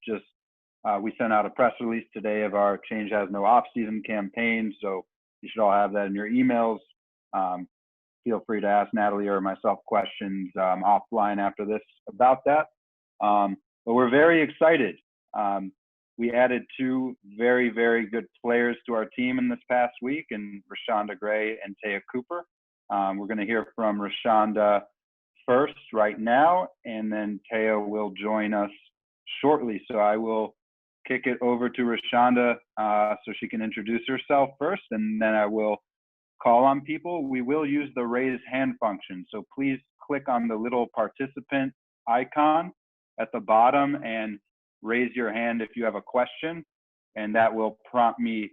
just we sent out a press release today of our Change Has No Off-Season campaign, so you should all have that in your emails. Feel free to ask Natalie or myself questions offline after this about that. But we're very excited. We added 2 very, very good players to our team in this past week, and Reshanda Gray and Taya Cooper. We're going to hear from Reshanda first right now, and then Taya will join us shortly. So I will kick it over to Reshanda so she can introduce herself first, and then I will call on people. We will use the raise hand function, so please click on the little participant icon at the bottom and raise your hand if you have a question, and that will prompt me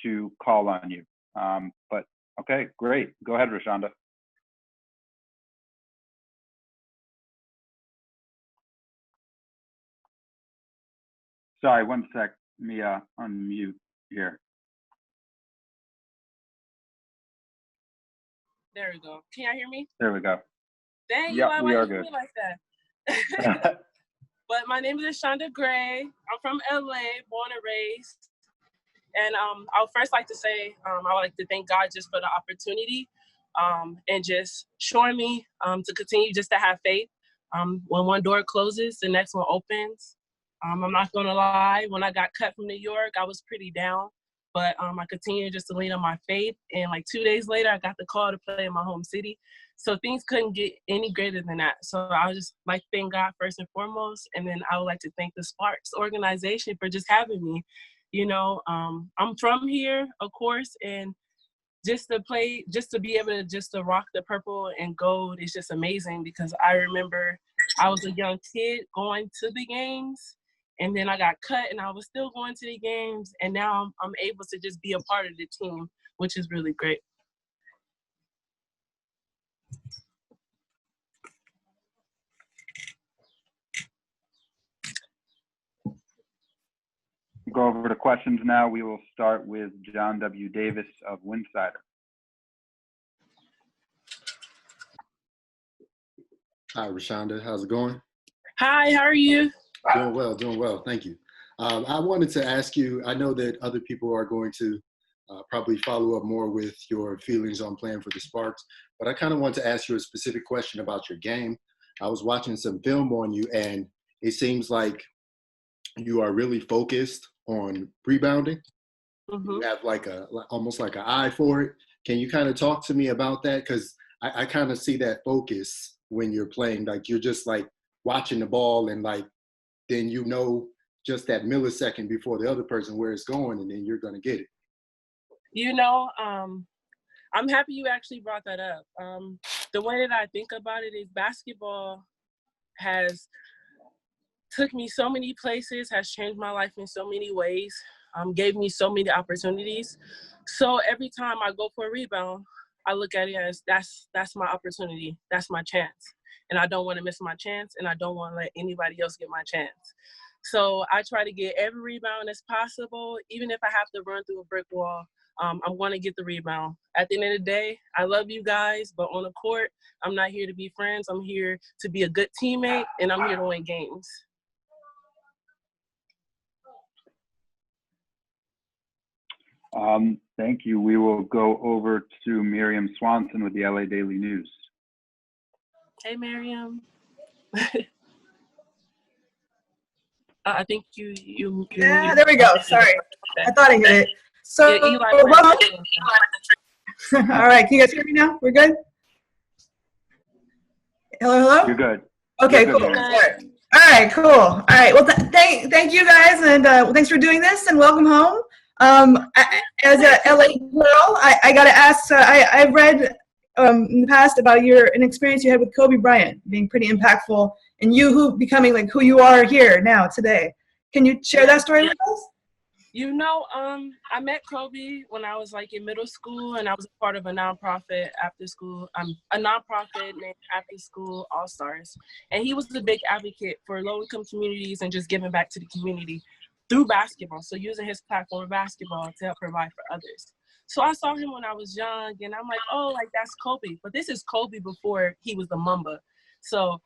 to call on you. But okay, great. Go ahead, Reshanda. Sorry, one sec. Let me unmute here. There we go. Can y'all hear me? There we go. Dang, yep, we are good. Like that? But my name is Reshanda Gray. I'm from LA, born and raised. And I would first like to say, I would like to thank God just for the opportunity and just showing me to continue just to have faith. When one door closes, the next one opens. I'm not going to lie. When I got cut from New York, I was pretty down. But I continued just to lean on my faith. And like 2 days later, I got the call to play in my home city. So things couldn't get any greater than that. So I would just like to thank God first and foremost. And then I would like to thank the Sparks organization for just having me. You know, I'm from here, of course, and just to play, just to be able to just to rock the purple and gold is just amazing, because I remember I was a young kid going to the games, and then I got cut and I was still going to the games, and now I'm able to just be a part of the team, which is really great. Go over to questions now. We will start with John W. Davis of Winsider. Hi, Reshanda. How's it going? Hi, how are you? Doing well. Thank you. I wanted to ask you, I know that other people are going to probably follow up more with your feelings on playing for the Sparks, but I kind of want to ask you a specific question about your game. I was watching some film on you, and it seems like you are really focused on rebounding. Mm-hmm. You have almost like an eye for it. Can you kind of talk to me about that? Because I kind of see that focus when you're playing, like you're just like watching the ball, and like then you know just that millisecond before the other person where it's going, and then you're going to get it. You know, I'm happy you actually brought that up. The way that I think about it is basketball has took me so many places, has changed my life in so many ways, gave me so many opportunities. So every time I go for a rebound, I look at it as that's my opportunity, that's my chance. And I don't want to miss my chance, and I don't want to let anybody else get my chance. So I try to get every rebound as possible, even if I have to run through a brick wall. I'm going to get the rebound. At the end of the day, I love you guys, but on the court, I'm not here to be friends. I'm here to be a good teammate, and I'm here to win games. Thank you. We will go over to Miriam Swanson with the LA Daily News. Hey, Miriam. I think you. Yeah, there we go. Sorry. I thought I hit it. So, yeah, Eli, all right. Can you guys hear me now? We're good? Hello? You're good. Okay, You're cool. good, All right, cool. All right. Well, thank you guys, and thanks for doing this, and welcome home. As a LA girl, I got to ask, I've read in the past about an experience you had with Kobe Bryant being pretty impactful, and you becoming like who you are here now today. Can you share that story with us? You know, I met Kobe when I was like in middle school, and I was a part of a nonprofit after school, a nonprofit named After School All Stars. And he was a big advocate for low-income communities and just giving back to the community through basketball. So using his platform of basketball to help provide for others. So I saw him when I was young, and I'm like, oh, like that's Kobe. But this is Kobe before he was the Mamba. So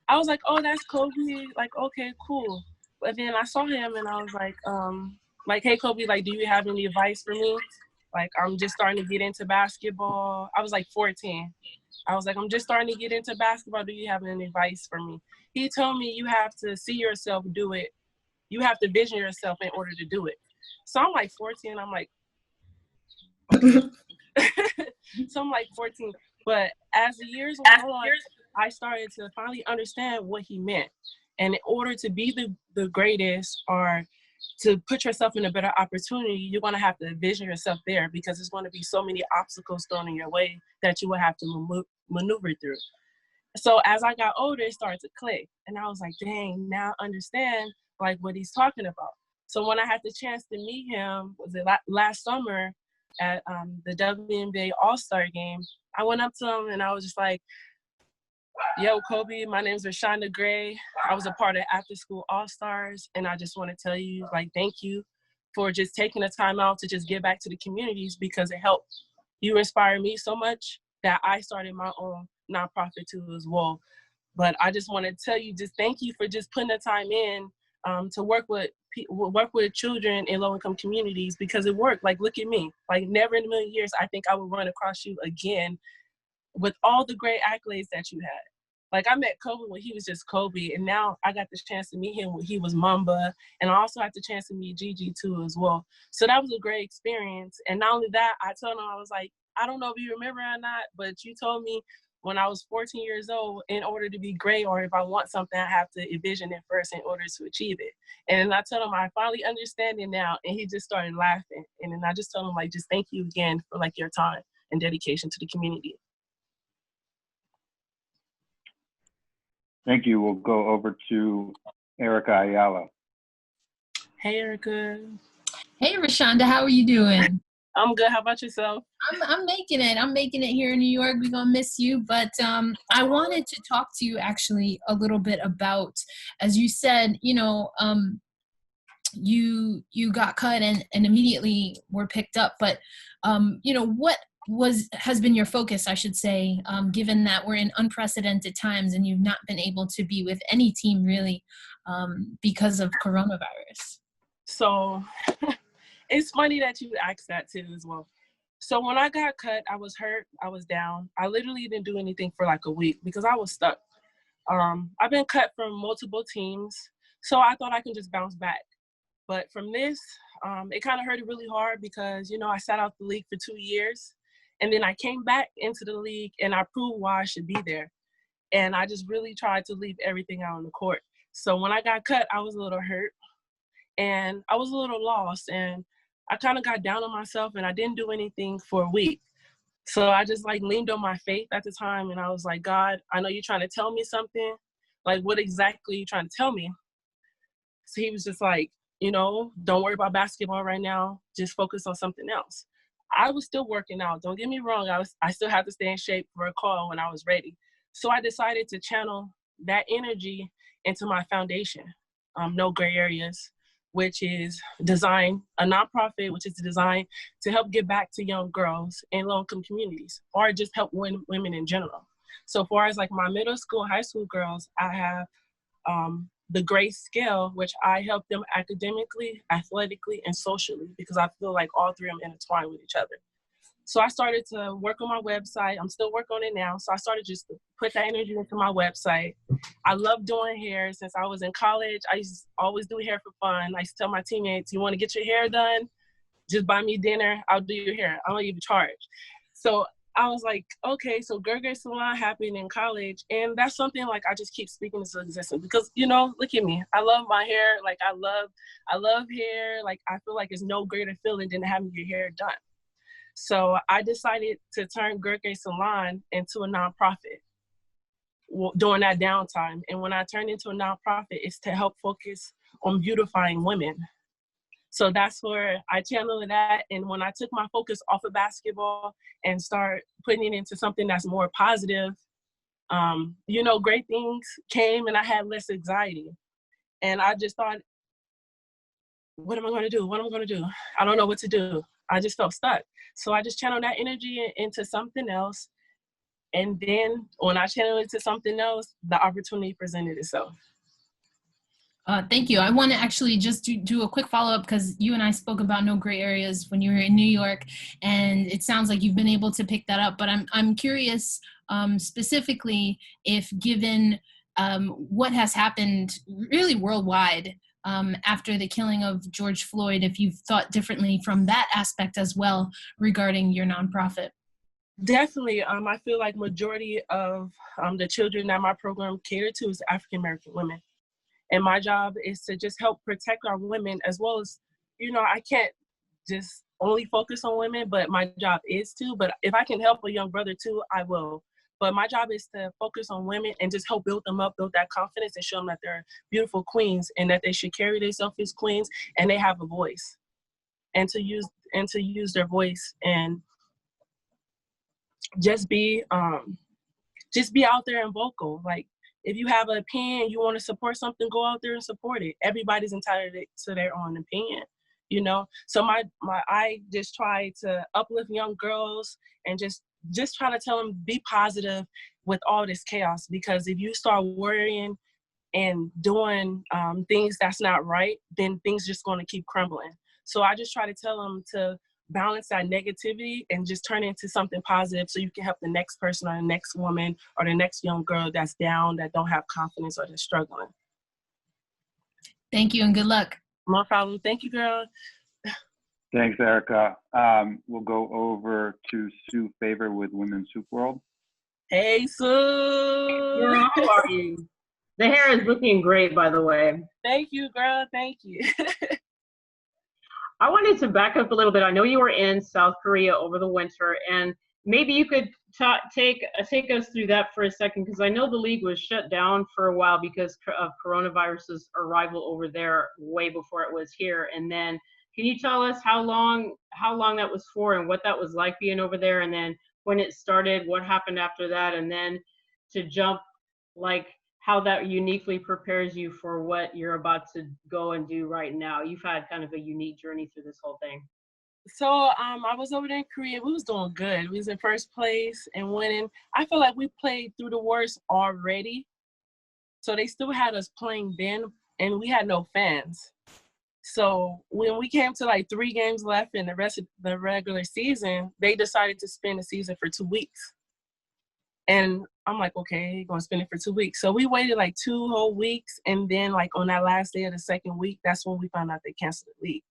I was like, oh, that's Kobe. Like, okay, cool. But then I saw him and I was like, hey, Kobe, like, do you have any advice for me? Like, I'm just starting to get into basketball. I was like 14. I was like, I'm just starting to get into basketball. Do you have any advice for me? He told me you have to see yourself do it. You have to vision yourself in order to do it. So I'm like 14. I'm like, okay. So I'm like 14. But as the years went on, I started to finally understand what he meant. And in order to be the greatest or to put yourself in a better opportunity, you're going to have to envision yourself there because there's going to be so many obstacles thrown in your way that you will have to maneuver through. So as I got older, it started to click. And I was like, dang, now I understand like what he's talking about. So when I had the chance to meet him, was it last summer at the WNBA All-Star game, I went up to him and I was just like, yo, Kobe, my name's Reshanda Gray. I was a part of After School All-Stars, and I just want to tell you, like, thank you for just taking the time out to just give back to the communities because it helped. You inspired me so much that I started my own nonprofit too as well. But I just want to tell you, just thank you for just putting the time in to work with children in low-income communities because it worked. Like, look at me. Like, never in a million years, I think I would run across you again with all the great accolades that you had. Like, I met Kobe when he was just Kobe, and now I got the chance to meet him when he was Mamba, and I also had the chance to meet Gigi too as well. So that was a great experience. And not only that, I told him, I was like, I don't know if you remember or not, but you told me when I was 14 years old, in order to be great or if I want something, I have to envision it first in order to achieve it. And then I told him, I finally understand it now, and he just started laughing. And then I just told him, like, just thank you again for, like, your time and dedication to the community. Thank you. We'll go over to Erica Ayala. Hey, Erica. Hey, Reshanda, how are you doing? I'm good. How about yourself? I'm making it. I'm making it here in New York. We're going to miss you. But I wanted to talk to you actually a little bit about, as you said, you know, you got cut and immediately were picked up. But, you know, what has been your focus, I should say, given that we're in unprecedented times and you've not been able to be with any team really because of coronavirus? So it's funny that you asked that too as well. So when I got cut, I was hurt. I was down. I literally didn't do anything for like a week because I was stuck. I've been cut from multiple teams, so I thought I could just bounce back. But from this, it kind of hurted really hard because, you know, I sat out the league for 2 years. And then I came back into the league and I proved why I should be there. And I just really tried to leave everything out on the court. So when I got cut, I was a little hurt and I was a little lost. And I kind of got down on myself and I didn't do anything for a week. So I just like leaned on my faith at the time. And I was like, God, I know you're trying to tell me something. Like, what exactly are you trying to tell me? So he was just like, you know, don't worry about basketball right now. Just focus on something else. I was still working out. Don't get me wrong. I still had to stay in shape for a call when I was ready. So I decided to channel that energy into my foundation, No Gray Areas, which is a nonprofit, which is designed to help give back to young girls in low-income communities or just help women in general. So far as like my middle school, high school girls, I have the GRACE scale, which I help them academically, athletically, and socially because I feel like all three of them intertwined with each other. So I started to work on my website. I'm still working on it now. So I started just to put that energy into my website. I love doing hair. Since I was in college, I used to always do hair for fun. I used to tell my teammates, you want to get your hair done? Just buy me dinner. I'll do your hair. I don't even charge. So I was like, okay, so Gerger Salon happened in college. And that's something like I just keep speaking into existence because, you know, look at me. I love my hair. Like I love hair. Like I feel like it's no greater feeling than having your hair done. So I decided to turn Gerger Salon into a nonprofit during that downtime. And when I turned into a nonprofit, it's to help focus on beautifying women. So that's where I channeled that. And when I took my focus off of basketball and start putting it into something that's more positive, you know, great things came and I had less anxiety. And I just thought, what am I going to do? What am I going to do? I don't know what to do. I just felt stuck. So I just channeled that energy into something else. And then when I channeled it to something else, the opportunity presented itself. Thank you. I want to actually just do a quick follow-up because you and I spoke about no gray areas when you were in New York, and it sounds like you've been able to pick that up. But I'm curious specifically if, given what has happened really worldwide after the killing of George Floyd, if you've thought differently from that aspect as well regarding your nonprofit. Definitely. I feel like majority of the children that my program catered to is African American women. And my job is to just help protect our women, as well as, I can't just only focus on women, but my job is to. But if I can help a young brother too, I will. But my job is to focus on women and just help build them up, build that confidence, and show them that they're beautiful queens and that they should carry themselves as queens and they have a voice. And to use their voice and just be out there and vocal. Like, if you have an opinion, you want to support something, go out there and support it. Everybody's entitled to their own opinion, So I just try to uplift young girls and just try to tell them, be positive with all this chaos. Because if you start worrying and doing things that's not right, then things just going to keep crumbling. So I just try to tell them to balance that negativity and just turn it into something positive so you can help the next person or the next woman or the next young girl that's down, that don't have confidence, or that's struggling. Thank you and good luck. No problem. Thank you, girl. Thanks, Erica. We'll go over to Sue Favor with Women's Hoop World. Hey, Sue. Girl, how are you? The hair is looking great, by the way. Thank you, girl. Thank you. I wanted to back up a little bit. I know you were in South Korea over the winter, and maybe you could take us through that for a second, because I know the league was shut down for a while because of coronavirus's arrival over there way before it was here. And then can you tell us how long that was for and what that was like being over there, and then when it started, what happened after that, and then to jump, like, how that uniquely prepares you for what you're about to go and do right now? You've had kind of a unique journey through this whole thing. So I was over there in Korea. We was doing good. We was in first place and winning. I feel like we played through the worst already. So they still had us playing then, and we had no fans. So when we came to like 3 games left in the rest of the regular season, they decided to spend the season for 2 weeks. And I'm like, okay, you're going to spend it for 2 weeks. So we waited like 2 whole weeks. And then like on that last day of the second week, that's when we found out they canceled the league.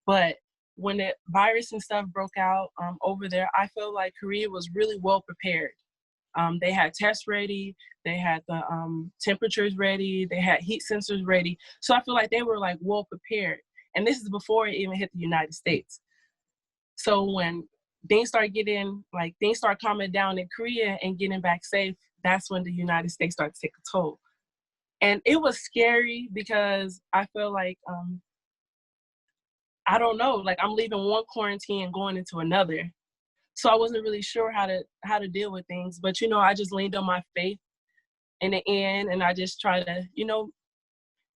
But when the virus and stuff broke out over there, I feel like Korea was really well prepared. They had tests ready. They had the temperatures ready. They had heat sensors ready. So I feel like they were like well prepared. And this is before it even hit the United States. So when things start calming down in Korea and getting back safe, that's when the United States started to take a toll. And it was scary because I feel like, I don't know, like I'm leaving one quarantine and going into another. So I wasn't really sure how to deal with things. But, I just leaned on my faith in the end, and I just try to,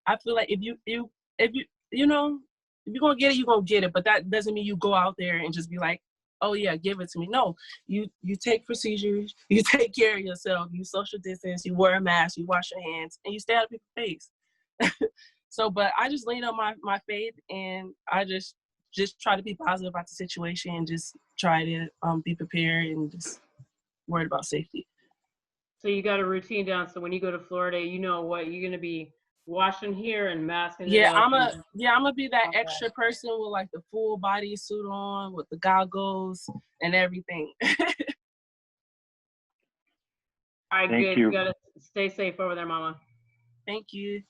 I feel like if you're going to get it, you're going to get it. But that doesn't mean you go out there and just be like, oh yeah, give it to me. No, you take procedures, you take care of yourself, you social distance, you wear a mask, you wash your hands, and you stay out of people's face. So, but I just lean on my faith, and I just try to be positive about the situation and just try to be prepared and just worried about safety. So you got a routine down. So when you go to Florida, you know what you're going to be washing here and masking. Yeah, I'm gonna be that extra person with like the full body suit on with the goggles and everything. All right, Thank good. you. You gotta stay safe over there, Mama. Thank you.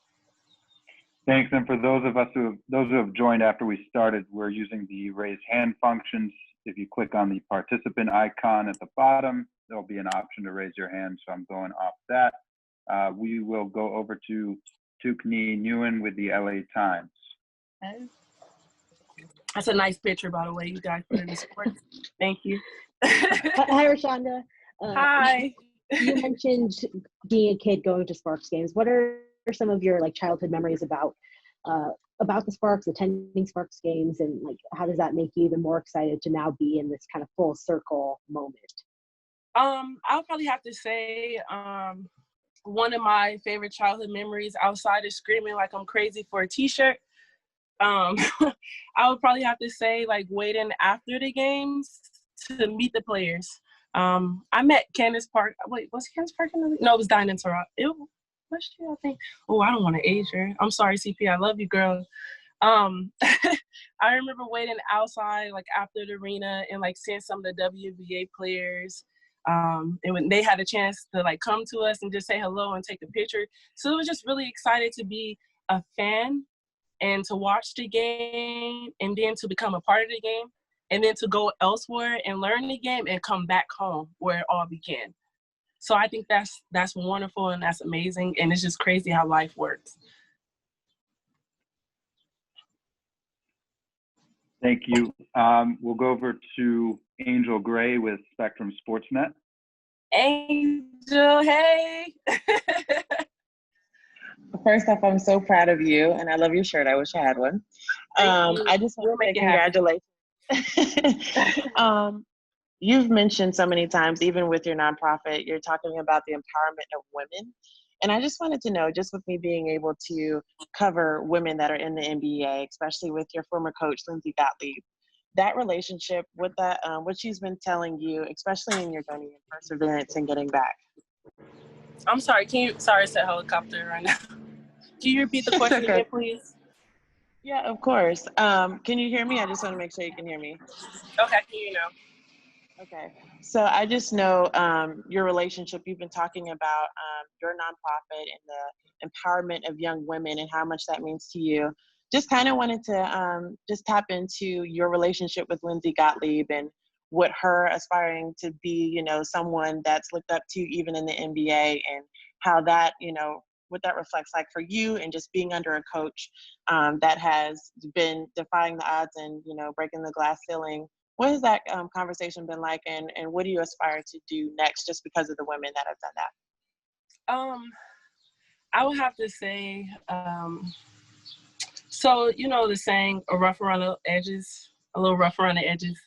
Thanks. And for those who have joined after we started, we're using the raise hand functions. If you click on the participant icon at the bottom, there'll be an option to raise your hand. So I'm going off that. We will go over to Tukni Nguyen with the LA Times. That's a nice picture, by the way. You guys put in the support. Thank you. Hi, Reshanda. Hi. You mentioned being a kid going to Sparks games. What are some of your childhood memories about the Sparks, attending Sparks games, and how does that make you even more excited to now be in this kind of full circle moment? I'll probably have to say one of my favorite childhood memories outside of screaming like I'm crazy for a t-shirt, I would probably have to say like waiting after the games to meet the players. I met Candace Park. Wait, was Candace Park in the league? No, it was Diane Terrell. Was she, I think? Oh, I don't want to age her. I'm sorry, CP. I love you, girl. I remember waiting outside like after the arena and like seeing some of the WNBA players. And when they had a chance to like come to us and just say hello and take a picture. So it was just really excited to be a fan and to watch the game and then to become a part of the game and then to go elsewhere and learn the game and come back home where it all began. So I think that's wonderful and that's amazing. And it's just crazy how life works. Thank you. We'll go over to Angel Gray with Spectrum Sportsnet. Angel, hey. First off, I'm so proud of you, and I love your shirt. I wish I had one. I just want to say congratulations. You've mentioned so many times, even with your nonprofit, you're talking about the empowerment of women. And I just wanted to know, just with me being able to cover women that are in the NBA, especially with your former coach, Lindsay Gottlieb, that relationship, what she's been telling you, especially in your journey and perseverance and getting back. I'm sorry, sorry, it's a helicopter right now. Can you repeat the question again, please? Yeah, of course. Can you hear me? I just want to make sure you can hear me. Okay, I can hear you now. Okay, so I just know your relationship, you've been talking about your nonprofit and the empowerment of young women and how much that means to you. Just kind of wanted to just tap into your relationship with Lindsay Gottlieb and what her aspiring to be, you know, someone that's looked up to even in the NBA and how that, you know, what that reflects like for you and just being under a coach that has been defying the odds and, you know, breaking the glass ceiling. What has that conversation been like, and what do you aspire to do next just because of the women that have done that? I would have to say, so, you know, the saying, a rough around the edges, a little rough around the edges.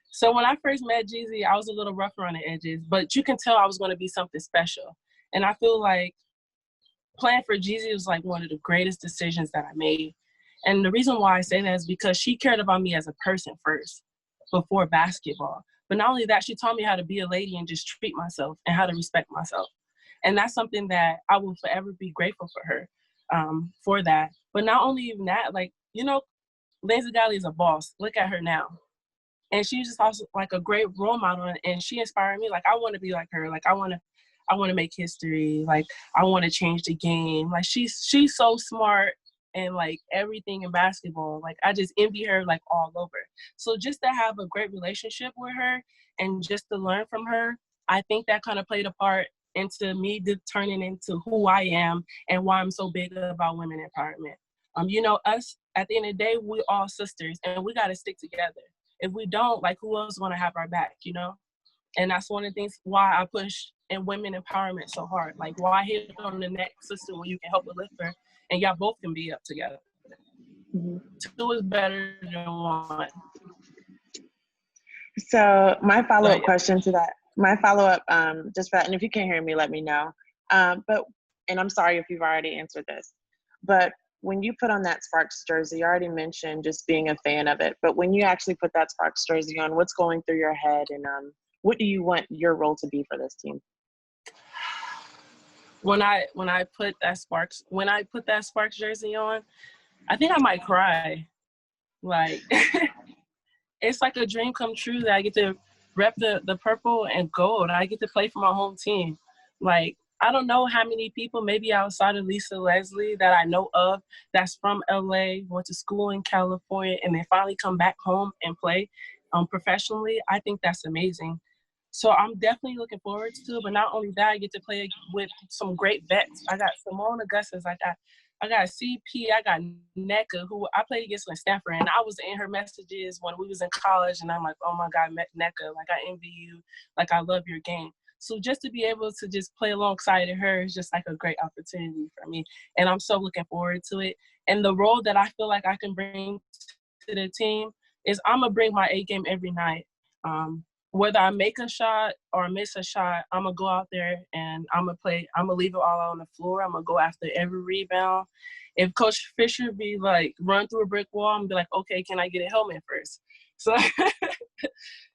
So when I first met Jeezy, I was a little rough around the edges, but you can tell I was going to be something special. And I feel like playing for Jeezy was like one of the greatest decisions that I made. And the reason why I say that is because she cared about me as a person first, before basketball. But not only that, she taught me how to be a lady and just treat myself and how to respect myself. And that's something that I will forever be grateful for her for that. But not only even that, like, you know, Lindsay Gottlieb is a boss. Look at her now. And she's just also like a great role model, and she inspired me. Like, I want to be like her. Like, I want to make history. Like, I want to change the game. Like, she's so smart and like everything in basketball. Like, I just envy her like all over. So just to have a great relationship with her and just to learn from her, I think that kind of played a part into me turning into who I am and why I'm so big about women empowerment. You know, us at the end of the day, we all sisters and we got to stick together. If we don't, like, who else is going to have our back, you know? And that's one of the things why I push in women empowerment so hard. Like, why hit on the next sister when you can help lift her and y'all both can be up together? Mm-hmm. Two is better than one. So my follow-up question to that, just for that, and if you can't hear me, let me know. And I'm sorry if you've already answered this, but when you put on that Sparks jersey, you already mentioned just being a fan of it, but when you actually put that Sparks jersey on, what's going through your head, and what do you want your role to be for this team? When I put that Sparks jersey on, I think I might cry. Like, it's like a dream come true that I get to rep the purple and gold. I get to play for my home team. Like, I don't know how many people, maybe outside of Lisa Leslie, that I know of that's from LA, went to school in California, and they finally come back home and play professionally. I think that's amazing. So I'm definitely looking forward to it. But not only that, I get to play with some great vets. I got Simone Augustus. I got CP. I got NECA, who I played against in Stanford. And I was in her messages when we was in college. And I'm like, oh, my God, NECA, like, I envy you. Like, I love your game. So just to be able to just play alongside of her is just like a great opportunity for me. And I'm so looking forward to it. And the role that I feel like I can bring to the team is I'm going to bring my A game every night. whether I make a shot or miss a shot, I'm going to go out there and I'm going to leave it all on the floor. I'm going to go after every rebound. If Coach Fisher be like, run through a brick wall, I'm going to be like, okay, can I get a helmet first? So,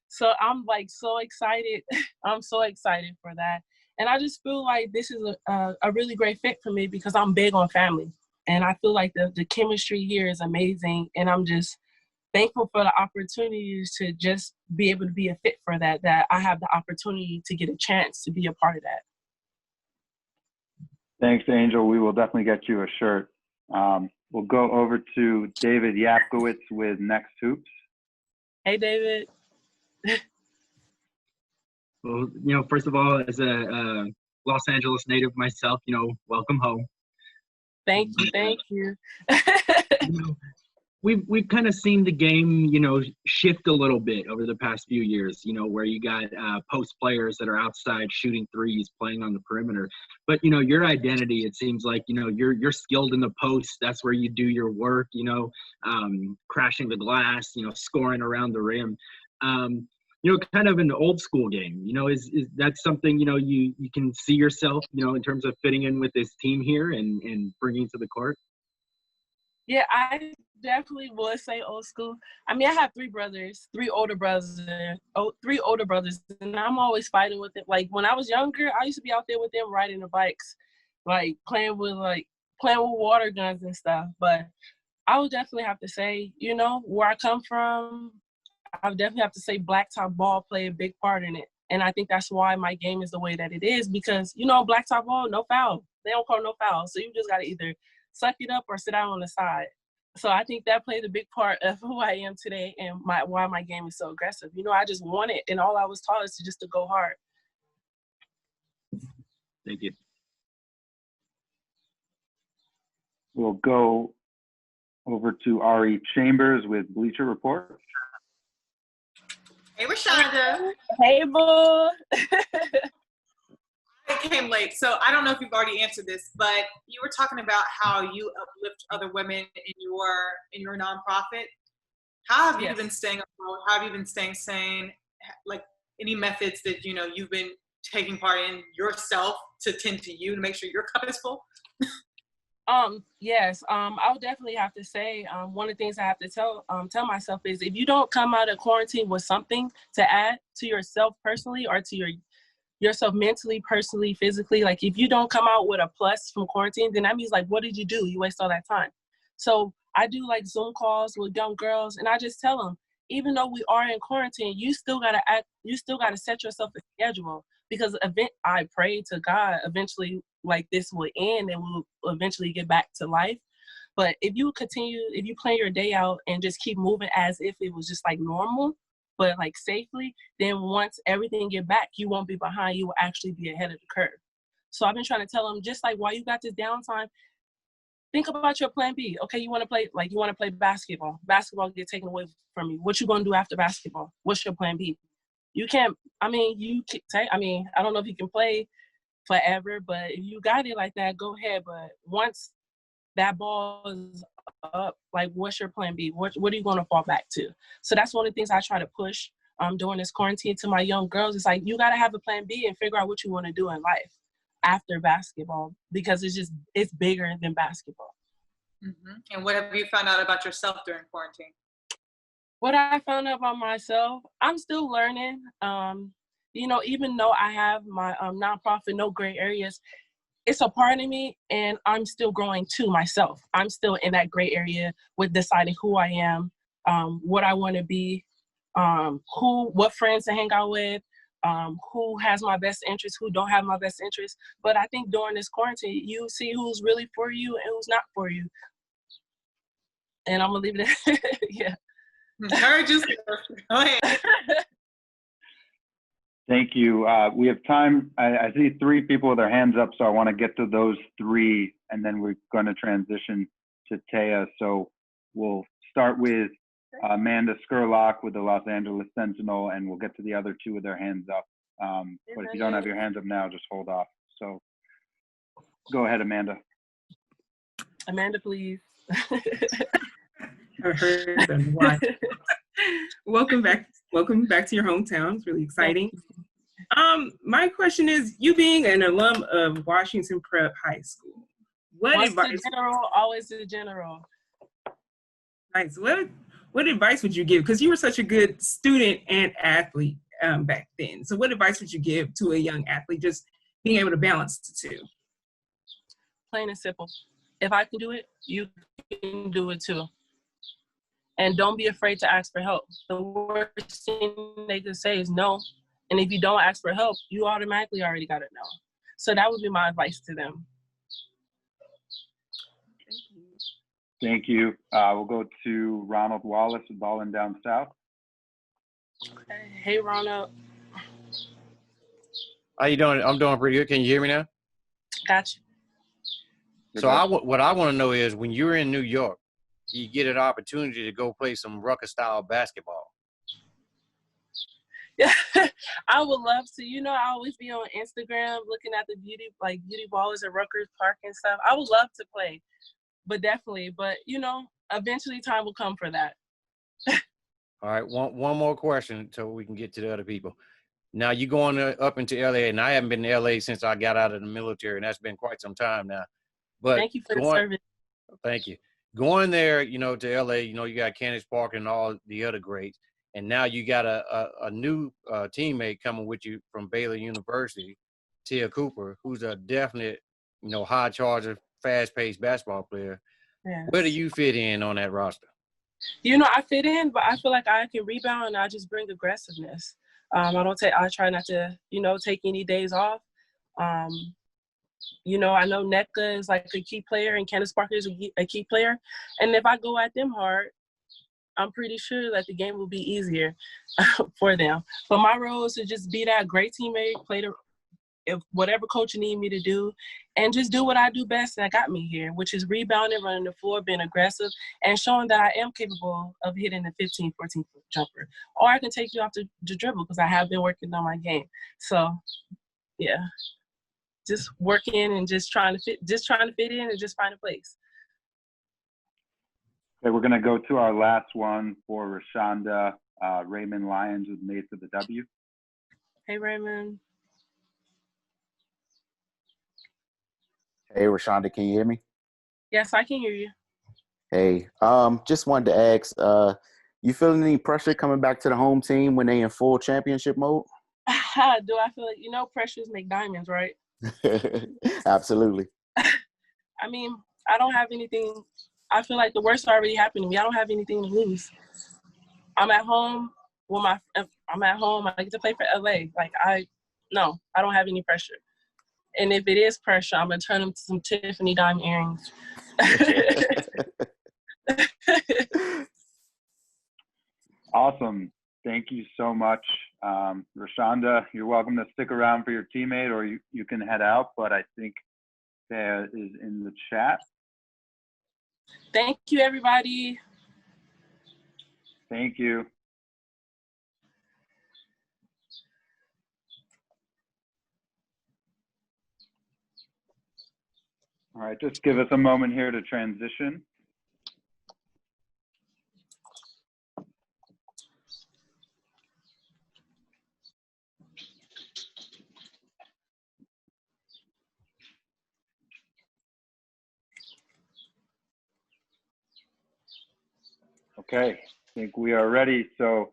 so I'm like so excited. I'm so excited for that. And I just feel like this is a really great fit for me because I'm big on family. And I feel like the chemistry here is amazing. And I'm just thankful for the opportunities to just be able to be a fit for that I have the opportunity to get a chance to be a part of that. Thanks, Angel. We will definitely get you a shirt. We'll go over to David Yapkowitz with Next Hoops. Hey, David. Well, first of all, as a Los Angeles native myself, welcome home. Thank you. We've kind of seen the game, shift a little bit over the past few years, where you got post players that are outside shooting threes, playing on the perimeter. But, your identity, it seems like, you're skilled in the post. That's where you do your work, crashing the glass, scoring around the rim. Kind of an old school game, is that something, you can see yourself, in terms of fitting in with this team here and bringing to the court? Yeah, I definitely would say old school. I mean, I have three older brothers, and I'm always fighting with them. Like when I was younger, I used to be out there with them riding the bikes, like playing with water guns and stuff. But I would definitely have to say, where I come from, I would definitely have to say blacktop ball play a big part in it. And I think that's why my game is the way that it is because, blacktop ball, no foul. They don't call no foul. So you just got to either suck it up or sit down on the side. So I think that played a big part of who I am today and why my game is so aggressive. I just want it, and all I was taught is to go hard. Thank you. We'll go over to Ari Chambers with Bleacher Report. Hey, Reshanda. Hey, boo. I came late, so I don't know if you've already answered this, but you were talking about how you uplift other women in your nonprofit. How have you been staying afloat? How have you been staying sane? Like any methods that you've been taking part in yourself to tend to you to make sure your cup is full? Yes. I would definitely have to say one of the things I have to tell myself is if you don't come out of quarantine with something to add to yourself personally or to yourself mentally, personally, physically, like if you don't come out with a plus from quarantine, then that means like, what did you do? You waste all that time. So I do like Zoom calls with young girls, and I just tell them, even though we are in quarantine, you still gotta set yourself a schedule because I pray to God eventually like this will end and we'll eventually get back to life. But if you plan your day out and just keep moving as if it was just like normal, but like safely, then once everything get back, you won't be behind. You will actually be ahead of the curve. So I've been trying to tell them, just like while you got this downtime, think about your plan B. Okay, you want to play basketball. Basketball get taken away from you. What you gonna do after basketball? What's your plan B? You can't. I don't know if you can play forever, but if you got it like that, go ahead. But once that ball is up, like what's your plan B? What are you going to fall back to? So that's one of the things I try to push during this quarantine to my young girls. It's like you got to have a plan B and figure out what you want to do in life after basketball because it's bigger than basketball. Mm-hmm. And what have you found out about yourself during quarantine? What I found out about myself, I'm still learning. Even though I have my nonprofit, No Gray Areas, it's a part of me, and I'm still growing to myself. I'm still in that gray area with deciding who I am, what I want to be, what friends to hang out with, who has my best interest, who don't have my best interest. But I think during this quarantine, you see who's really for you and who's not for you. And I'm gonna leave it at yeah. Heard you. Go ahead. Thank you. We have time. I see 3 people with their hands up, so I want to get to those 3, and then we're going to transition to Taya. So we'll start with Amanda Skurlock with the Los Angeles Sentinel, and we'll get to the other 2 with their hands up. But if you don't have your hands up now, just hold off. So go ahead, Amanda. Amanda, please. Welcome back Welcome back to your hometown. It's really exciting. My question is, you being an alum of Washington Prep High School, Once the general, always the general. Nice. What advice would you give? Because you were such a good student and athlete back then. So what advice would you give to a young athlete, just being able to balance the two? Plain and simple. If I can do it, you can do it too. And don't be afraid to ask for help. The worst thing they could say is no. And if you don't ask for help, you automatically already got it no. So that would be my advice to them. Thank you. We'll go to Ronald Wallace with Ballin' Down South. Hey, Ronald. How you doing? I'm doing pretty good. Can you hear me now? Gotcha. So what I want to know is, when you're in New York, you get an opportunity to go play some Rucker-style basketball. Yeah, I would love to. You know, I always be on Instagram looking at the beauty ballers at Rutgers Park and stuff. I would love to play, but definitely. But, you know, eventually time will come for that. All right, one more question so we can get to the other people. Now, you're going up into L.A., and I haven't been to L.A. since I got out of the military, and that's been quite some time now. But thank you for the service. Thank you. Going there, you know, to L.A., you know, you got Candace Parker and all the other greats, and now you got a new teammate coming with you from Baylor University, Tia Cooper, who's a definite, you know, high charger, fast-paced basketball player. Yes. Where do you fit in on that roster? You know, I fit in, but I feel like I can rebound and I just bring aggressiveness. I try not to, you know, take any days off. You know, I know NECA is like a key player and Candace Parker is a key player. And if I go at them hard, I'm pretty sure that the game will be easier for them. But my role is to just be that great teammate, if whatever coach need me to do, and just do what I do best that got me here, which is rebounding, running the floor, being aggressive, and showing that I am capable of hitting the 15, 14-foot jumper. Or I can take you off the dribble because I have been working on my game. So, yeah, just working and just trying to fit in and just find a place. Okay, we're going to go to our last one for Reshanda. Raymond Lyons with Made for the W. Hey, Raymond. Hey, Reshanda, can you hear me? Yes, I can hear you. Hey, just wanted to ask, you feeling any pressure coming back to the home team when they in full championship mode? Do I feel like, you know, pressures make diamonds, right? Absolutely. I mean, I don't have anything. I feel like the worst already happened to me. I don't have anything to lose. I'm at home I get to play for LA. Like, I don't have any pressure. And if it is pressure, I'm going to turn them to some Tiffany diamond earrings. Awesome. Thank you so much. Reshanda, you're welcome to stick around for your teammate, or you can head out, but I think that is in the chat. Thank you, everybody. Thank you. All right, just give us a moment here to transition. Okay, I think we are ready. So,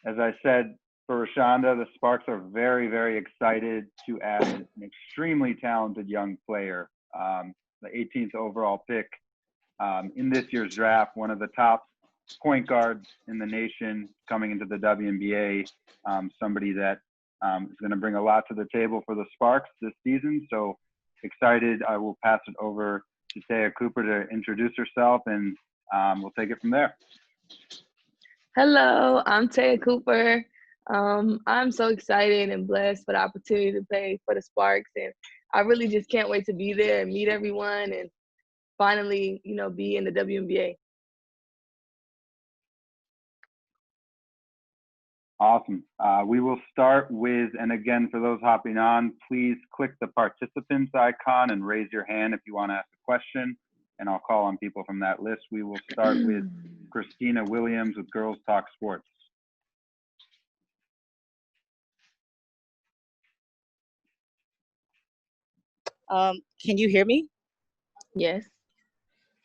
as I said, for Reshanda, the Sparks are very, very excited to add an extremely talented young player, the 18th overall pick in this year's draft, one of the top point guards in the nation coming into the WNBA, somebody that is going to bring a lot to the table for the Sparks this season. So excited. I will pass it over to Taya Cooper to introduce herself, and we'll take it from there. Hello, I'm Taya Cooper. I'm so excited and blessed for the opportunity to play for the Sparks, and I really just can't wait to be there and meet everyone and finally, you know, be in the WNBA. Awesome. We will start with, and again, for those hopping on, please click the participants icon and raise your hand if you want to ask a question, and I'll call on people from that list. We will start with Christina Williams with Girls Talk Sports. Can you hear me? Yes.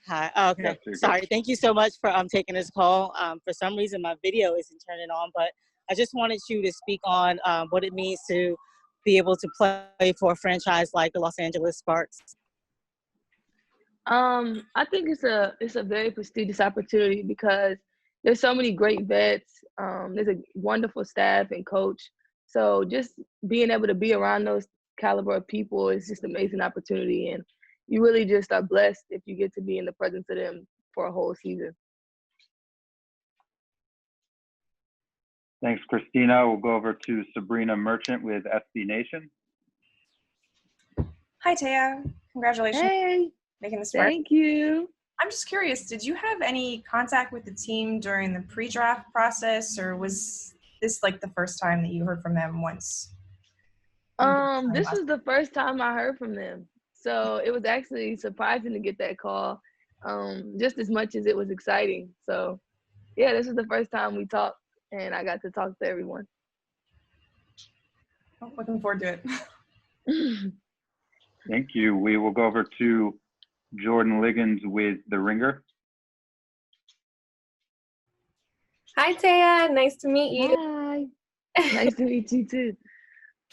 Hi. Oh, okay. Yes, Sorry. Thank you so much for taking this call. For some reason, my video isn't turning on, but I just wanted you to speak on what it means to be able to play for a franchise like the Los Angeles Sparks. I think it's a very prestigious opportunity because there's so many great vets. There's a wonderful staff and coach. So just being able to be around those caliber of people is just an amazing opportunity, and you really just are blessed if you get to be in the presence of them for a whole season. Thanks, Christina. We'll go over to Sabrina Merchant with SB Nation. Hi, Taya. Congratulations. Hey. Making the Sparks. Thank you. I'm just curious, did you have any contact with the team during the pre-draft process, or was this like the first time that you heard from them once? This was the first time I heard from them. So it was actually surprising to get that call, just as much as it was exciting. So yeah, this was the first time we talked and I got to talk to everyone. I'm looking forward to it. Thank you. We will go over to Jordan Liggins with The Ringer. Hi, Taya. Nice to meet you. Hi. Nice to meet you too.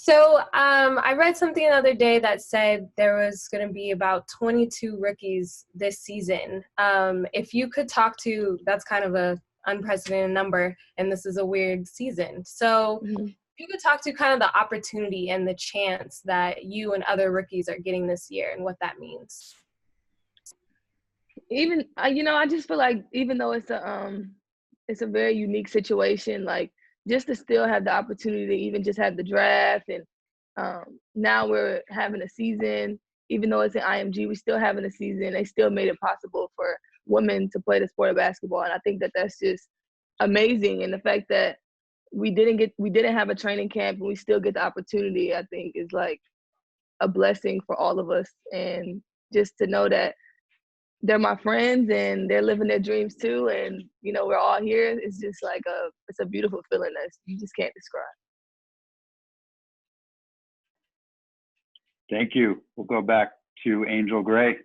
So I read something the other day that said there was going to be about 22 rookies this season. If you could talk to, that's kind of a unprecedented number, and this is a weird season. So if you could talk to kind of the opportunity and the chance that you and other rookies are getting this year and what that means. Even, I just feel like even though it's a very unique situation, like just to still have the opportunity to even just have the draft, and now we're having a season, even though it's an IMG, we still having a season. They still made it possible for women to play the sport of basketball, and I think that that's just amazing. And the fact that we didn't have a training camp and we still get the opportunity, I think is like a blessing for all of us. And just to know that they're my friends and they're living their dreams too, and we're all here. It's just like it's a beautiful feeling that you just can't describe. Thank you. We'll go back to Angel Gray.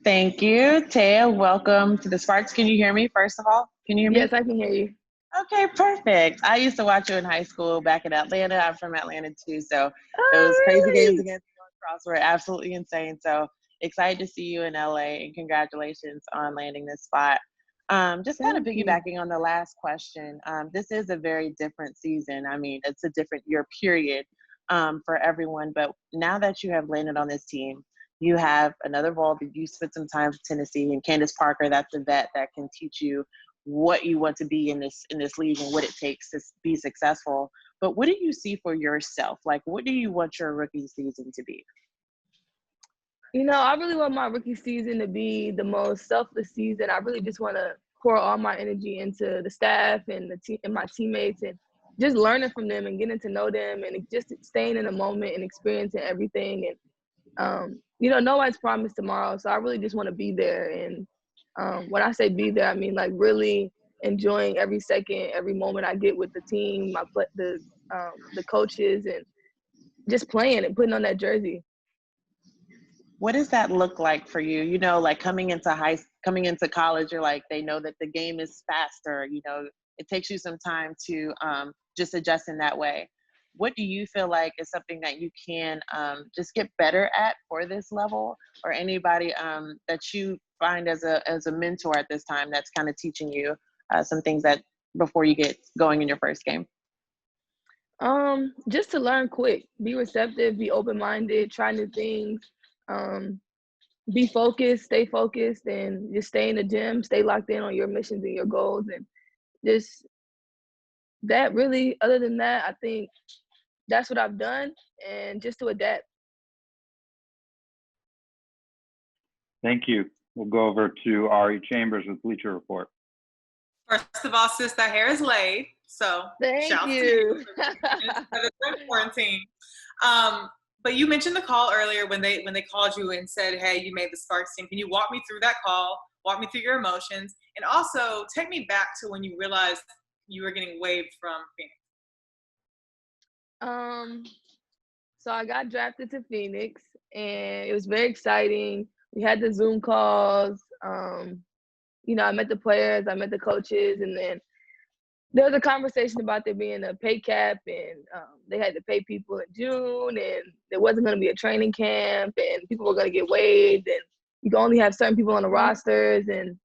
Thank you, Taya. Welcome to the Sparks. Can you hear me, first of all? Can you hear me? Yes, I can hear you. Okay, perfect. I used to watch you in high school back in Atlanta. I'm from Atlanta too, so those crazy games against Cross were absolutely insane. So excited to see you in LA, and congratulations on landing this spot. Just kind of piggybacking on the last question, this is a very different season. I mean, it's a different year period for everyone, but now that you have landed on this team, you have another role that you spent some time in Tennessee, and Candace Parker, that's a vet that can teach you what you want to be in this league and what it takes to be successful. But what do you see for yourself? Like, what do you want your rookie season to be? I really want my rookie season to be the most selfless season. I really just want to pour all my energy into the staff and the team and my teammates, and just learning from them and getting to know them, and just staying in the moment and experiencing everything. And no one's promised tomorrow, so I really just want to be there. And when I say be there, I mean like really enjoying every second, every moment I get with the team, the coaches, and just playing and putting on that jersey. What does that look like for you? Like coming into college, you're like, they know that the game is faster. It takes you some time to just adjust in that way. What do you feel like is something that you can just get better at for this level, or anybody that you find as a mentor at this time that's kind of teaching you some things that before you get going in your first game? Just to learn quick, be receptive, be open-minded, try new things, be focused, stay focused, and just stay in the gym, stay locked in on your missions and your goals. And just that really, other than that, I think that's what I've done, and just to adapt. Thank you. We'll go over to Ari Chambers with Bleacher Report. First of all, sis, that hair is laid. So thank shouts you. To you for the quarantine. But you mentioned the call earlier when they called you and said, hey, you made the Sparks team. Can you walk me through that call, walk me through your emotions, and also take me back to when you realized you were getting waived from Phoenix? So I got drafted to Phoenix, and it was very exciting. We had the Zoom calls. You know, I met the players, I met the coaches, and then there was a conversation about there being a pay cap, and they had to pay people in June, and there wasn't going to be a training camp, and people were going to get waived, and you can only have certain people on the rosters, and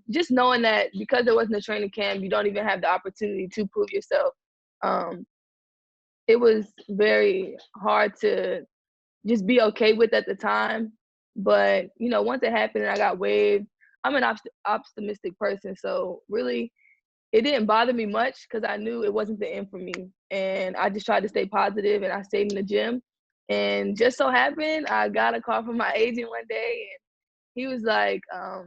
just knowing that because there wasn't a training camp, you don't even have the opportunity to prove yourself. It was very hard to just be okay with at the time. But, you know, once it happened and I got waived, I'm an optimistic person. So really, it didn't bother me much because I knew it wasn't the end for me. And I just tried to stay positive, and I stayed in the gym. And just so happened, I got a call from my agent one day, and he was like, I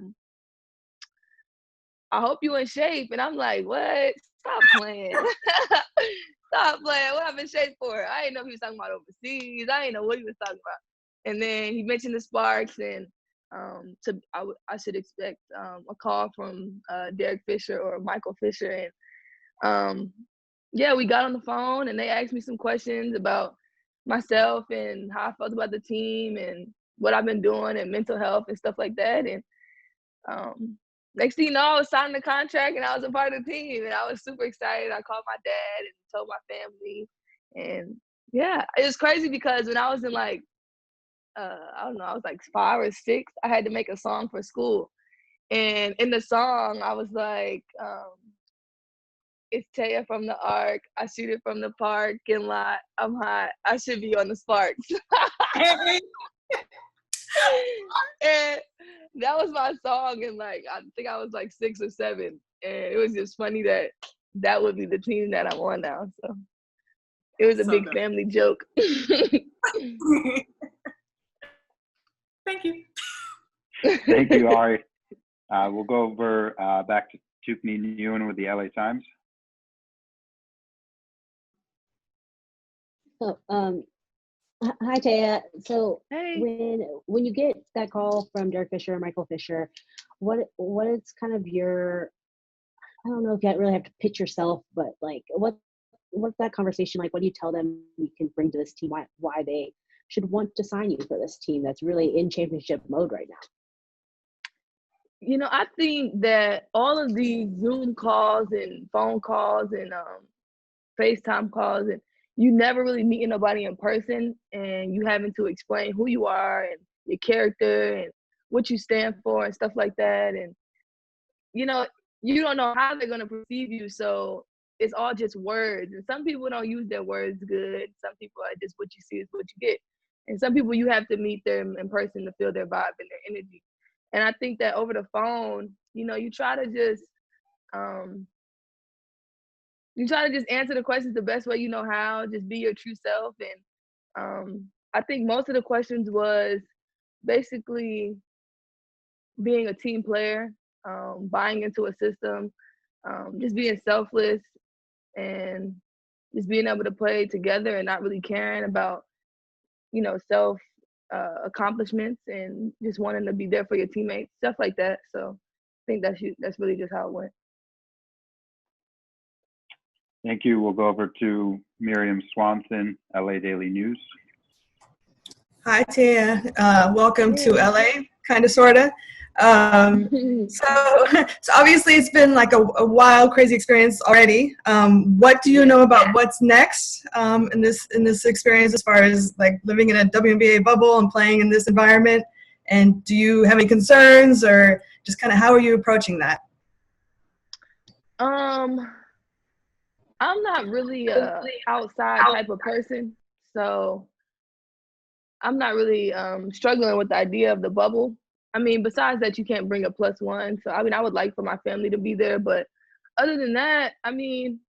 hope you in shape. And I'm like, what? Stop playing. Stop playing. What I'm in shape for? I didn't know he was talking about overseas. I didn't know what he was talking about. And then he mentioned the Sparks, and I should expect a call from Derek Fisher or Michael Fisher. And yeah, we got on the phone, and they asked me some questions about myself and how I felt about the team and what I've been doing and mental health and stuff like that. And next thing you know, I was signing the contract and I was a part of the team, and I was super excited. I called my dad and told my family. And yeah, it was crazy because when I was in like, I don't know, I was like 5 or 6, I had to make a song for school. And in the song, I was like, it's Taya from the Ark. I shoot it from the parking lot. I'm hot. I should be on the Sparks. And that was my song, and like I think I was like 6 or 7, and it was just funny that that would be the team that I'm on now. So it was a big family joke. Thank you. Thank you, Ari. We'll go over back to Tukni Nguyen with the LA Times. So, hi, Taya. So hey. when you get that call from Derek Fisher or Michael Fisher, what is kind of your, I don't know if you really have to pitch yourself, but like what's that conversation like? What do you tell them you can bring to this team? Why they should want to sign you for this team that's really in championship mode right now? You know, I think that all of these Zoom calls and phone calls and FaceTime calls, and you never really meeting nobody in person, and you having to explain who you are and your character and what you stand for and stuff like that. And, you know, you don't know how they're going to perceive you. So it's all just words. And some people don't use their words good. Some people are just what you see is what you get. And some people you have to meet them in person to feel their vibe and their energy. And I think that over the phone, you know, you try to just answer the questions the best way you know how, just be your true self. And I think most of the questions was basically being a team player, buying into a system, just being selfless, and just being able to play together and not really caring about, you know, self accomplishments, and just wanting to be there for your teammates, stuff like that. So I think that's really just how it went. Thank you. We'll go over to Miriam Swanson, LA Daily News. Hi, Tia. Welcome to LA, kind of, sort of. So obviously it's been like a wild, crazy experience already. What do you know about what's next in this experience, as far as like living in a WNBA bubble and playing in this environment? And do you have any concerns, or just kind of how are you approaching that? I'm not really a outside type of person, so I'm not really struggling with the idea of the bubble. I mean, besides that, you can't bring a +1. So, I mean, I would like for my family to be there. But other than that, I mean,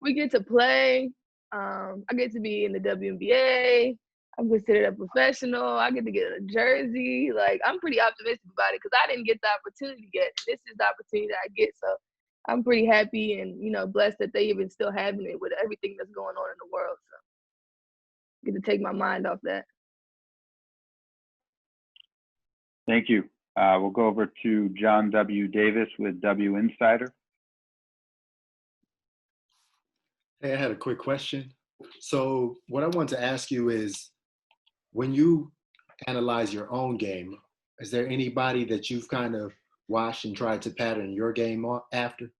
we get to play. I get to be in the WNBA. I'm considered a professional. I get to get a jersey. Like, I'm pretty optimistic about it because I didn't get the opportunity yet. This is the opportunity that I get. So I'm pretty happy and, you know, blessed that they even still having it with everything that's going on in the world. So I get to take my mind off that. Thank you. We'll go over to John W. Davis with W Insider. Hey, I had a quick question. So what I want to ask you is, when you analyze your own game, is there anybody that you've kind of watched and tried to pattern your game after?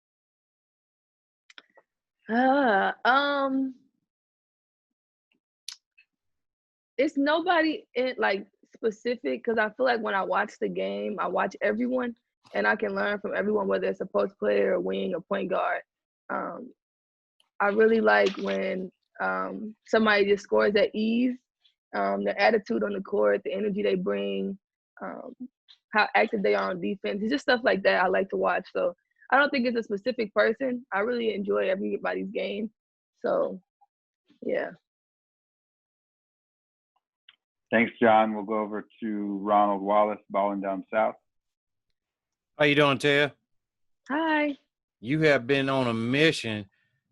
It's nobody in like specific, because I feel like when I watch the game, I watch everyone and I can learn from everyone, whether it's a post player, a wing, a point guard. I really like when somebody just scores at ease, their attitude on the court, the energy they bring, how active they are on defense. It's just stuff like that I like to watch. So I don't think it's a specific person. I really enjoy everybody's game. So, yeah. Thanks, John. We'll go over to Ronald Wallace, balling down south. How you doing, Tia? Hi. You have been on a mission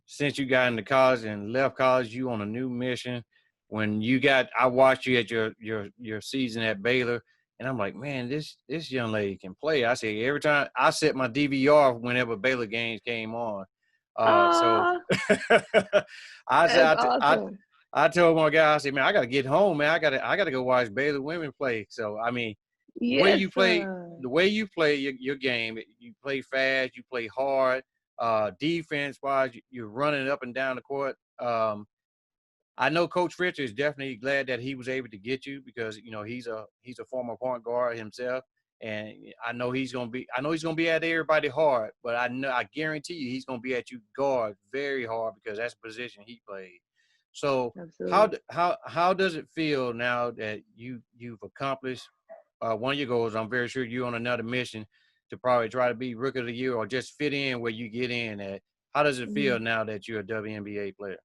since you got into college and left college. You on a new mission. When you got, I watched you at your season at Baylor, and I'm like, man, this young lady can play. I say every time I set my DVR whenever Baylor games came on. So I said, awesome. I told my guy, I said, man, I got to get home, man. I got to go watch Baylor women play. So, I mean, the way you play your game, you play fast, you play hard, defense-wise, you're running up and down the court. I know Coach Richard is definitely glad that he was able to get you because, you know, he's a former point guard himself. And I know he's gonna be at everybody hard, but I guarantee you he's gonna be at you guard very hard because that's the position he played. So how does it feel now that you've accomplished one of your goals? I'm very sure you're on another mission to probably try to be Rookie of the Year or just fit in where you get in at. How does it feel now that you're a WNBA player?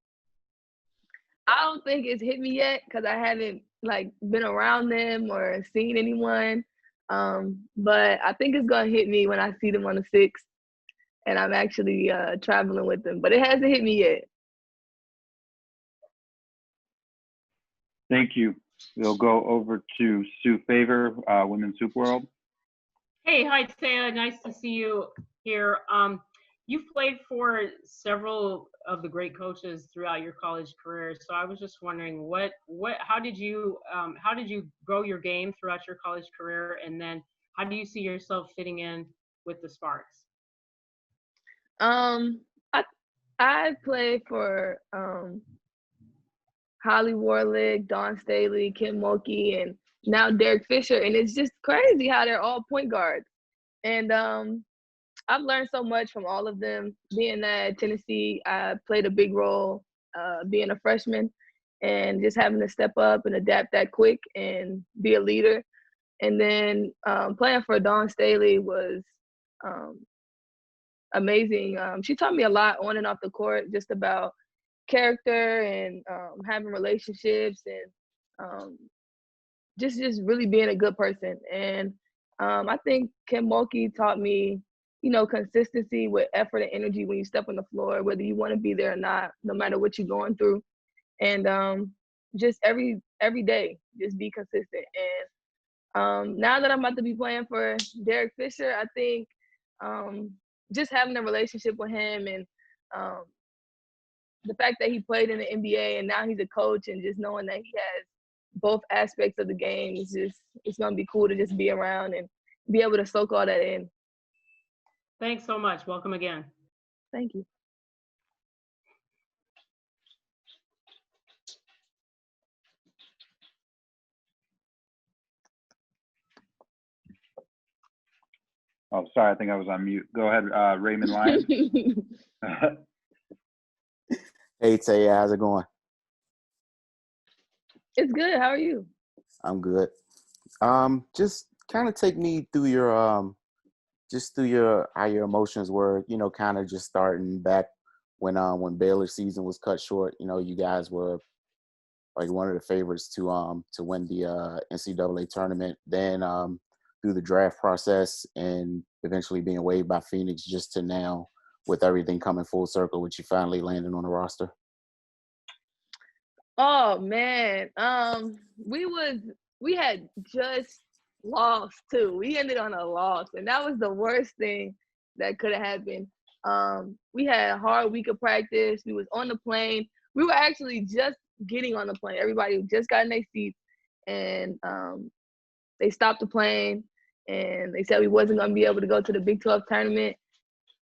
I don't think it's hit me yet because I haven't like been around them or seen anyone. But I think it's gonna hit me when I see them on the 6th and I'm actually traveling with them. But it hasn't hit me yet. Thank you. We'll go over to Sue Favor, Women's Hoop World. Hey, hi, Taya. Nice to see you here. You've played for several of the great coaches throughout your college career. So I was just wondering, how did you grow your game throughout your college career, and then how do you see yourself fitting in with the Sparks? I played for Holly Warlick, Dawn Staley, Kim Mulkey, and now Derek Fisher, and it's just crazy how they're all point guards. And I've learned so much from all of them. Being at Tennessee, I played a big role being a freshman and just having to step up and adapt that quick and be a leader. And then playing for Dawn Staley was amazing. She taught me a lot on and off the court, just about character and having relationships and just really being a good person. And I think Kim Mulkey taught me, you know, consistency with effort and energy when you step on the floor, whether you want to be there or not, no matter what you're going through. And just every day, just be consistent. And now that I'm about to be playing for Derek Fisher, I think just having a relationship with him and the fact that he played in the NBA and now he's a coach, and just knowing that he has both aspects of the game, it's going to be cool to just be around and be able to soak all that in. Thanks so much. Welcome again. Thank you. Oh, sorry, I think I was on mute. Go ahead, Raymond Lyons. Hey, Taya, how's it going? It's good. How are you? I'm good. Just kind of take me through your how your emotions were, you know, kind of just starting back when Baylor's season was cut short. You know, you guys were like one of the favorites to win the NCAA tournament. Then through the draft process and eventually being waived by Phoenix, just to now with everything coming full circle, with you finally landing on the roster. Oh man, we had just lost too. We ended on a loss, and that was the worst thing that could have happened. We had a hard week of practice. We was on the plane. we were actually just getting on the plane. Everybody just got in their seats, and they stopped the plane, and they said we wasn't going to be able to go to the Big 12 tournament.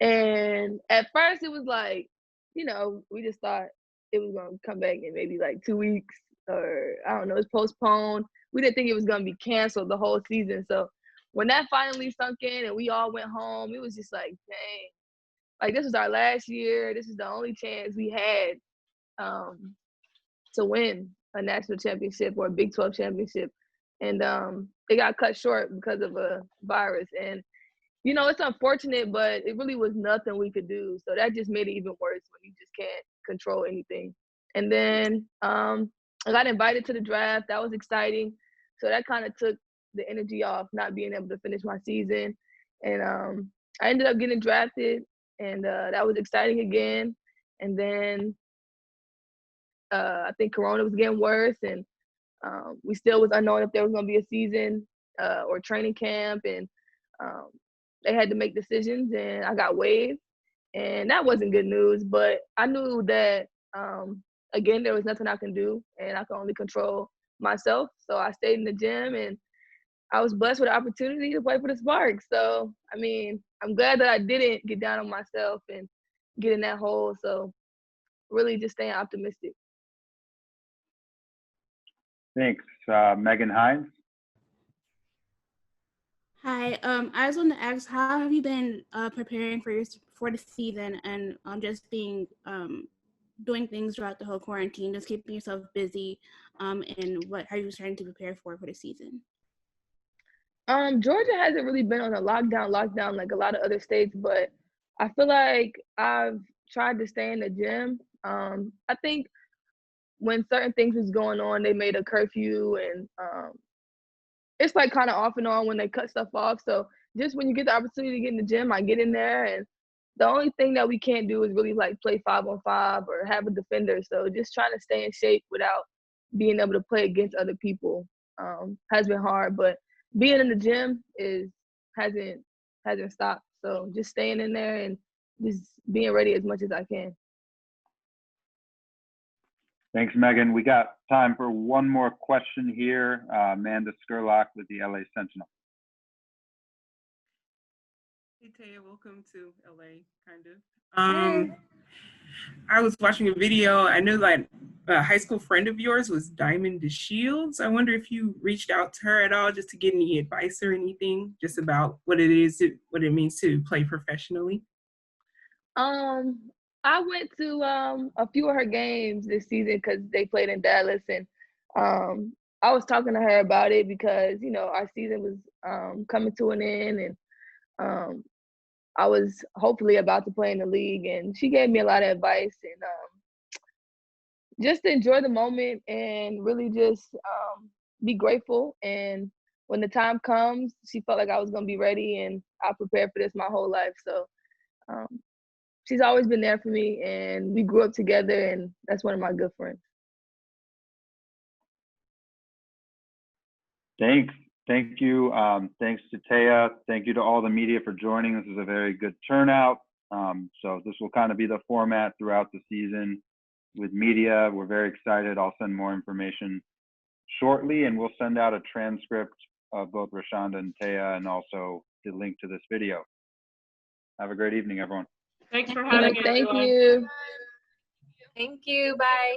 And at first it was like, you know, we just thought it was going to come back in maybe like 2 weeks, or I don't know, it's postponed. We didn't think it was going to be canceled the whole season. So when that finally sunk in and we all went home, it was just like, dang, like this was our last year. This is the only chance we had to win a national championship or a Big 12 championship. And it got cut short because of a virus. And, you know, it's unfortunate, but it really was nothing we could do. So that just made it even worse when you just can't control anything. And then I got invited to the draft. That was exciting. So that kind of took the energy off not being able to finish my season. And I ended up getting drafted, and that was exciting again. And then I think Corona was getting worse, and we still was unknown if there was going to be a season or training camp, and they had to make decisions, and I got waived, and that wasn't good news. But I knew that, again, there was nothing I can do, and I could only control myself. So I stayed in the gym, and I was blessed with the opportunity to play for the Sparks. So, I mean, I'm glad that I didn't get down on myself and get in that hole. So really just staying optimistic. Thanks. Megan Hines. Hi, I just want to ask, how have you been preparing for the season, and just being doing things throughout the whole quarantine, just keeping yourself busy, and how are you starting to prepare for the season? Georgia hasn't really been on a lockdown like a lot of other states, but I feel like I've tried to stay in the gym. I think when certain things was going on, they made a curfew, and it's like kind of off and on when they cut stuff off. So just when you get the opportunity to get in the gym, I get in there. And the only thing that we can't do is really like play 5-on-5 or have a defender. So just trying to stay in shape without being able to play against other people has been hard. But being in the gym hasn't stopped. So just staying in there and just being ready as much as I can. Thanks, Megan. We got time for one more question here. Amanda Skurlock with the LA Sentinel. Hey, Taya, welcome to LA, kind of. I was watching a video. I know that a high school friend of yours was Diamond DeShields. I wonder if you reached out to her at all just to get any advice or anything just about what it means to play professionally. I went to a few of her games this season because they played in Dallas, and I was talking to her about it because, you know, our season was coming to an end, and I was hopefully about to play in the league, and she gave me a lot of advice, and just to enjoy the moment and really just be grateful. And when the time comes, she felt like I was going to be ready, and I prepared for this my whole life. So she's always been there for me, and we grew up together, and that's one of my good friends. Thanks. Thank you. Thanks to Taya. Thank you to all the media for joining. This is a very good turnout. So this will kind of be the format throughout the season with media. We're very excited. I'll send more information shortly, and we'll send out a transcript of both Reshanda and Taya, and also the link to this video. Have a great evening, everyone. Thanks for having us. Thank you. Thank you. Bye.